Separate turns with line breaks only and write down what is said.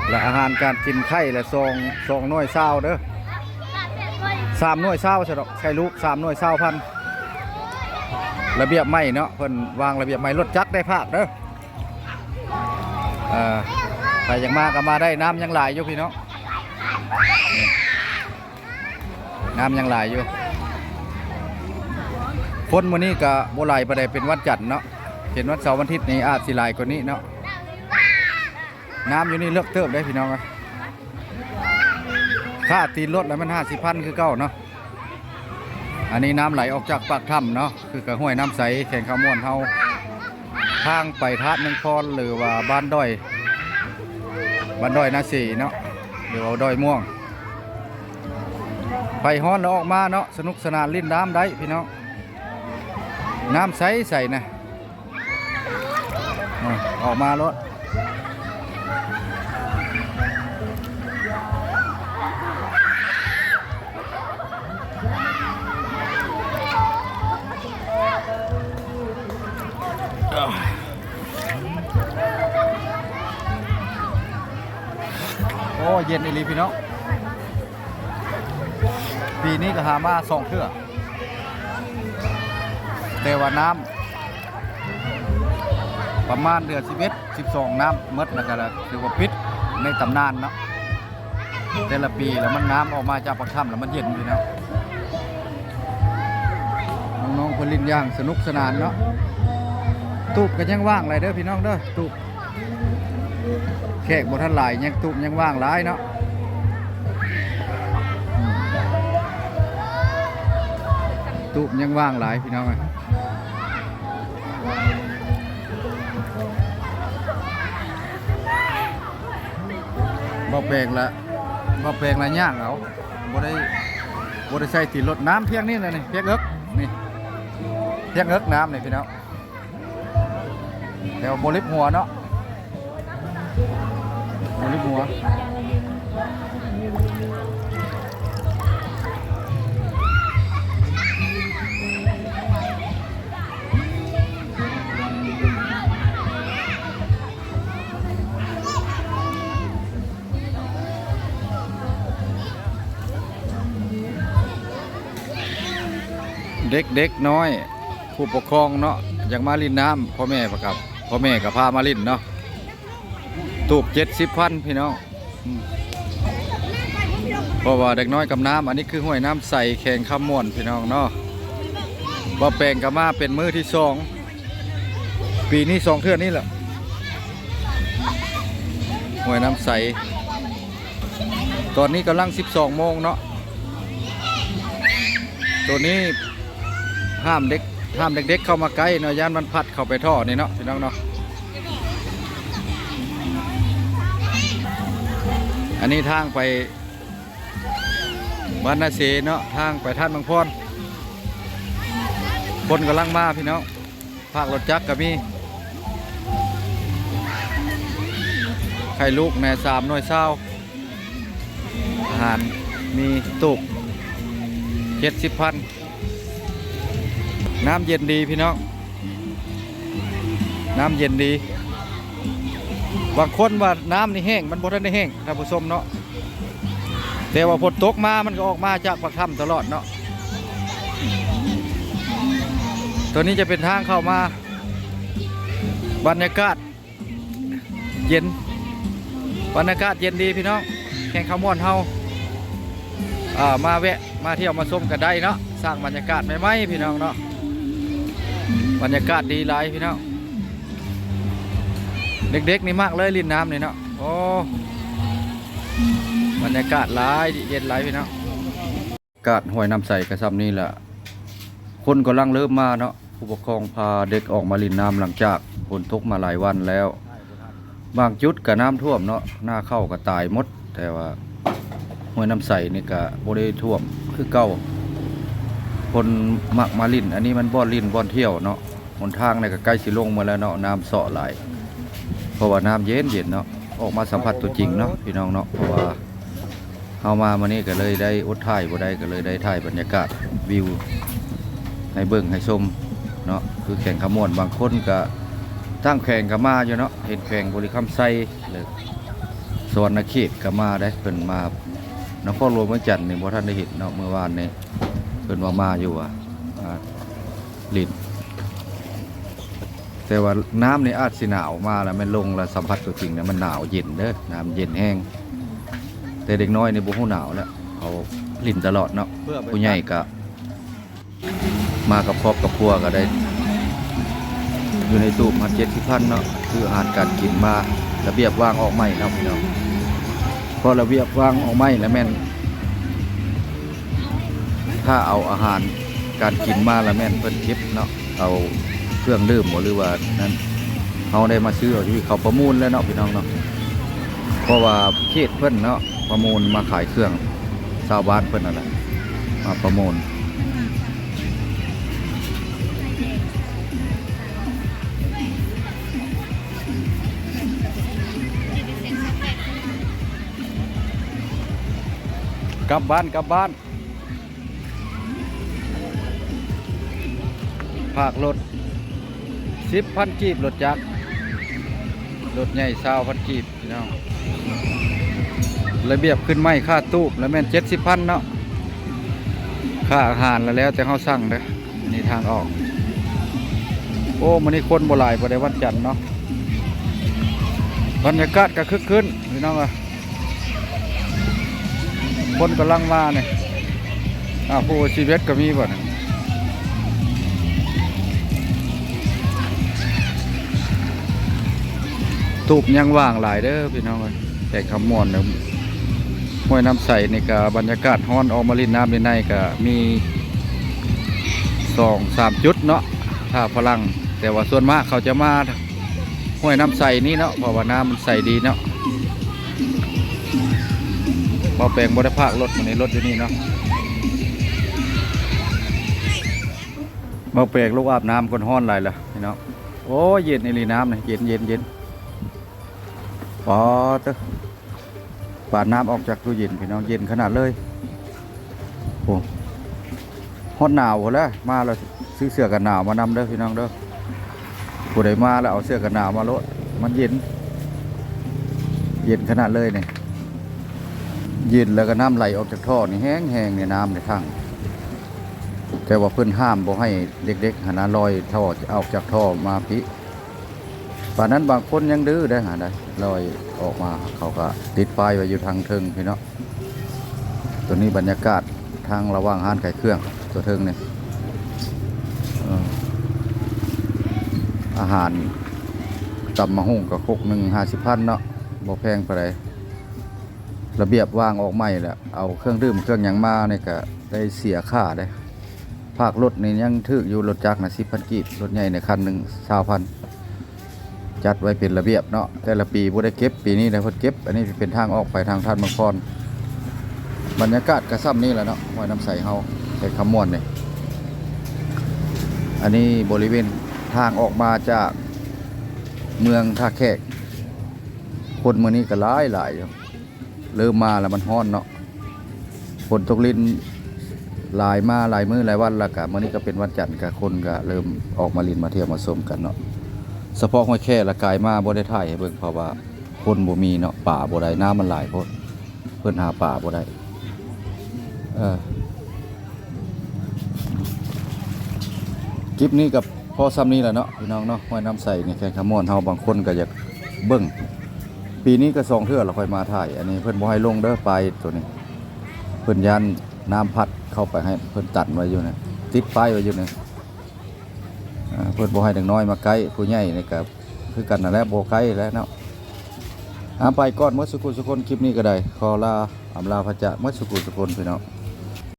และอาหารการกินไข่และซองหน่วยเศร้าเด้อ3 หน่วยเศร้าใช่ดอกไข่ลูก3 หน่วยเศร้าพันระเบียบไม่เนาะเพิ่นวางระเบียบไม่รถจักรได้ภาคเด้อแต่ยังมาก็มาได้น้ำยังหลายอยู่พี่เนาะน้ำยังหลายอยู่ฝนมื้อนี้ก็บ่ไหลบ่ได้เป็นวันจันทร์เนาะเห็นวันเสาร์วันอาทิตย์นี้อาจสิไหลกว่านี้เนาะน้ำอยู่นี่เลือกเติบได้พี่น้องค่าตีนรถแล้วมัน50,000คือเก่าเนาะอันนี้น้ำไหลออกจากปากถ้ำเนาะคือกระห้วยน้ำใสแข่งข้าวม้วนเฮาทางไปทาดนังพรหรือว่าบ้านด้อยนาสีเนาะหรือว่าด้อยม่วงไปฮ้อนแล้วออกมาเนาะสนุกสนานลิ้นน้ำได้พี่น้องน้ำใสนะออกมารถโอ้เย็นอีหลีพี่น้องปีนี้ก็หามา2 เทื่อแต่ว่าน้ำประมาณเดือน11 12น้ำมดแล้วก็ถือว่าปิดในตำนานเนาะแต่ละปีแล้วมันน้ำออกมาจากปากถ้ำแล้วมันเย็นพี่น้องน้องๆคนลิ้นย่างสนุกสนานเนาะตูบก็ยังว่างไรเด้อพี่น้องเด้อตูบแขกบนท่านหลายยังตูบยังว่างหลายเนาะตูบยังว่างหลายพี่น้องบ่แปลงละย่างเอาบ่ได้ใส่ตีรถน้ำเพียงนี่เลยนี่เพียงเอิกนี่เพียงเอิกน้ำนี่พี่น้องแต่ว่าบริบหัวเนาะบริบหัวเด็กน้อยผู้ปกครองเนาะอยากมาลิ้นน้ำพ่อแม่กับพามาลิ้นเนาะตูบ70,000พี่น้องเพราะว่าเด็กน้อยกับน้ำอันนี้คือห้วยน้ำใสแข่งข้ามม่วนพี่น้องเนาะบ่แปลงกับมาเป็นมื้อที่2ปีนี้2 เทื่อนี่แหละห้วยน้ำใสตอนนี้กำลัง12 โมงเนาะตัวนี้ห้ามเด็กเข้ามาใกล้เนาะย่านมันพัดเข้าไปท่อนี่เนาะพี่น้องเนาะอันนี้ทางไปบ้านนาเสเนาะทางไปท่านบางพรคนกำลังมาพี่น้องภาครถจักรก็มีไข่ลูกแม่3 หน่วยเศร้าอาหารมีตุก70,000น้ำเย็นดีพี่น้องน้ำเย็นดีบางคนว่าน้ำนี่แห้งมันบ่ทันได้แห้งท่านผู้ชมเนาะแต่ว่าฝนตกมามันก็ออกมาจากปากถ้ำตลอดเนาะตัวนี้จะเป็นทางเข้ามาบรรยากาศเย็นดีพี่น้องแข่งข้าวม่วนเฮามาแวะมาเที่ยวมาชมกันได้เนาะสร้างบรรยากาศใหม่ๆพี่น้องเนาะบรรยากาศดีหลายพี่น้องเด็กๆนี่มากเลยลิ้นน้ำนี่เนาะโอ้บรรยากาศหลายเย็นหลายพี่น้องอากาศห้วยน้ำใสกระซับนี่แหละคนกำลังเริ่มมาเนาะผู้ปกครองพาเด็กออกมาลิ้นน้ำหลังจากฝนตกมาหลายวันแล้วบางจุดกับน้ำท่วมเนาะหน้าเข้าก็ตายหมดแต่ว่าห้วยน้ำใสนี่ก็บ่ได้ท่วมคือเก่าคนมักมาลิ้นอันนี้มันบ่อนลิ้นบ่อนเที่ยวเนาะหนทางนี่ก็ใกล้สิลงมาแล้วเนาะน้ำเสาะหลายเพราะว่าน้ำเย็นเนาะออกมาสัมผัสตัวจริงเนาะพี่น้องเนาะเพราะว่าเอามานี่ก็เลยได้อดถ่ายบ่ได้ก็เลยได้ถ่ายบรรยากาศวิวให้เบิ่งให้ชมเนาะคือแข่งขมวนบางคนก็ตั้งแข่งกับมาอยู่เนาะเห็นแข่งบริคำไซเลย สวรรณเขตก็มาได้เพิ่นมานครหลวงเมืองจันทน์นี่บ่ทันได้เห็นเนาะเมื่อวานนี้เพิ่นว่ามาอยู่ลิ้นแต่ว่าน้ำนี่อาจสิหนาวมาแล้วมันลงแล้วสัมผัสตัวจริงเนี่ยมันหนาวเย็นเด้อน้ำเย็นแห้งแต่เด็กน้อยนี่บ่ฮู้หนาวแล้วเขาลิ้นตลอดเนาะผู้ใหญ่ก็มากับครอบกับครัวก็ได้อยู่ในตู้พัน70,000เนาะคืออาหารการกินมาระเบียบวางออกใหม่เนาะพี่น้องพอระเบียบวางออกใหม่แล้วแม่นถ้าเอาอาหารการกินมาแล้วแม่นเพิ่นเก็บเนาะเอาเครื่องดื่มหรือว่านั้นเขาได้มาซื้อเอาที่เขาประมูลแล้วเนาะพี่น้องเนาะเพราะว่าเขตเพิ่นเนาะประมูลมาขายเครื่องชาวบ้านเพิ่นนั่นแหละมาประมูลกลับบ้านภาครถ10,000 กีบรถจักรรถใหญ่20,000 กีบพี่น้องระเบียบขึ้นไม่ค่าตู้แล้วแม่น70,000เนาะค่าอาหารแล้วแต่เขาสั่งเด้อนี่ทางออกโอ้มื้อนี้คนบ่หลายบ่ได้วันจันทร์เนาะบรรยากาศก็คึกคืนพี่น้องคนกำลังมาเนี่ยผู้ชีวิตก็มีบ่เนี่ยตูบยังว่างหลายเด้อพี่น้องแต่คำมวนเนี่ยห้วยน้ำใสนี่ก็บรรยากาศฮ้อนออกมาลินน้ำในก็มี2-3 จุดเนาะถ้าพลังแต่ว่าส่วนมากเขาจะมาห้วยน้ำใสนี่เนาะเพราะว่าน้ำมันใสดีเนาะพอแปลงบริภาครถมันในรถอยู่นี่เนาะมาแปลงลูกอาบน้ำคนฮ้อนหลายละพี่น้องโอ้เย็นในรีน้ำเนี่ยเย็นปอเตอปาดน้ำออกจากตู้เย็นพี่น้องเย็นขนาดเลยโอ้ฮอดหนาวแล้วมาแล้วซื้อเสื้อกันหนาวมานำเด้อพี่น้องเด้อผู้ใดมาแล้วเอาเสื้อกันหนาวมาโลดมันเย็นขนาดเลยเนี่ยเย็นแล้วก็น้ำไหลออกจากท่อนี่แห้งในน้ำในทางแต่ว่าเพิ่นห้ามบ่ให้เด็กๆหาน้าลอยท่อออกจากท่อมาพิป่านนั้นบางคนยังดื้อได้หาได้ลอยออกมาเขาก็ติดไฟไว้อยู่ทางเทิงพี่เนาะตัวนี้บรรยากาศทางระหว่างห้านไก่เครื่องตัวเทิงเนี่ยอาหารตำมะฮุ่งกับคกหนึ่ง50,000เนาะบ่แพงปานใดระเบียบวางออกใหม่แหละเอาเครื่องดื่มเครื่องหยังมาเนี่ยก็ได้เสียค่าได้ภาครถนี่ยังถึกอยู่รถจักรนะ10,000 กีบรถใหญ่ในคันหนึ่ง20,000จัดไว้เป็นระเบียบเนาะแต่ละปีบ่ได้เก็บปีนี้ได้เพิ่นเก็บอันนี้เป็นทางออกไปทางท่านมังกรบรรยากาศกระซ้ำนี่แหละเนาะห้วยน้ำใสเฮาแต่คำม่วนเนี่ยอันนี้บริเวณทางออกมาจากเมืองท่าแขกคนมื้อนี้ก็หลายอยู่เริ่มมาแล้วมันฮ้อนเนาะฝนตกลิ้นหลายมาหลายมื้อหลายวันแล้วก็มื้อนี้ก็เป็นวันจันทร์ก็คนก็เริ่มออกมาลินมาเที่ยวมาชมกันเนาะเฉพาะห้วยแค่ละกายมาบ่ได้ถ่ายให้เบิ่งเพราะว่าคนบ่มีเนาะป่าบ่ได้น้ำมันหลายโพดเพิ่นหาป่าบ่ได้คลิปนี้กับพอซ้ำนี้แหละเนาะพี่น้องเนาะห้วยน้ำใสนี่แค่ขมอนเฮาบางคนก็อยากเบิ่งปีนี้ก็2 เทื่อเราค่อยมาถ่ายอันนี้เพิ่นบ่ให้ลงเด้อไปตัวนี้เพิ่นยันน้ำพัดเข้าไปให้เพิ่นตัดไว้อยู่นะติดป้ายไว้อยู่นะเพิ่นบ่ให้เด็กน้อยมาใกล้ผู้ใหญ่นี่ก็คือกันนั่นแหละบ่ใกล้แล้วเนาะไปก่อนหมดสุขุสุคนคลิปนี้ก็ได้ขอลาอำลาพระเจ้าหมดสุขุสุคนพี่น้อง